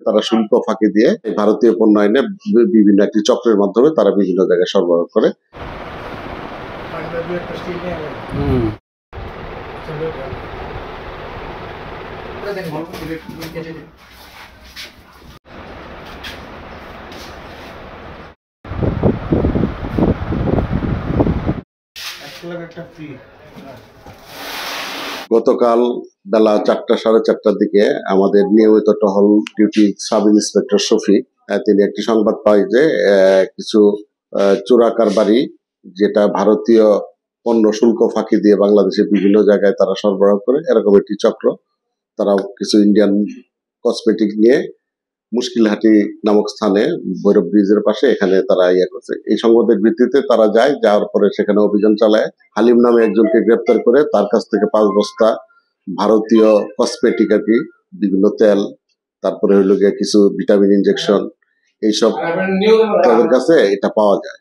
তারা শুল্ক ফাঁকি দিয়ে ভারতীয় পণ্য আইনে বিভিন্ন একটি চক্রের মাধ্যমে তারা বিভিন্ন জায়গায় সরবরাহ করে। গতকাল বেলা 4টা সাড়ে 4টার দিকে আমাদের নিয়মিত টহল ডিউটি সাব ইন্সপেক্টর শফিক তিনি একটি সংবাদ পাই যে কিছু চোরা কারবারি, যেটা ভারতীয় পণ্য শুল্ক ফাঁকি দিয়ে বাংলাদেশের বিভিন্ন জায়গায় তারা সরবরাহ করে, এরকম একটি চক্র তারা কিছু ইন্ডিয়ান কসমেটিক নিয়ে মুশকিলহাটি নামক স্থানে ভৈরব ব্রিজের পাশে এখানে তারা করছে। এই সংবাদের ভিত্তিতে তারা যায়, যাওয়ার পরে সেখানে অভিযান চালায়। হালিম নামে একজনকে গ্রেপ্তার করে তার কাছ থেকে 5 বস্তা ভারতীয় কসমেটিক আর কি, বিভিন্ন তেল, তারপরে হইল গিয়ে কিছু ভিটামিন ইনজেকশন, এইসব তাদের কাছে এটা পাওয়া যায়।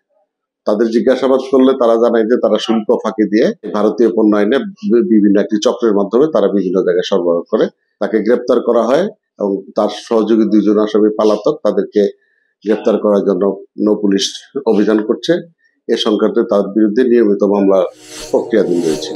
তাদের জিজ্ঞাসাবাদ করলে তারা জানায় যে তারা শুল্ক ফাঁকি দিয়ে ভারতীয় পণ্য আইনে বিভিন্ন একটি চক্রের মাধ্যমে তারা বিভিন্ন জায়গায় সরবরাহ করে। তাকে গ্রেপ্তার করা হয় এবং তার সহযোগী 2 জন আসামি পালাতক, তাদেরকে গ্রেপ্তার করার জন্য নৌ পুলিশ অভিযান করছে। এ সংক্রান্তে তার বিরুদ্ধে নিয়মিত মামলা প্রক্রিয়াধীন রয়েছে।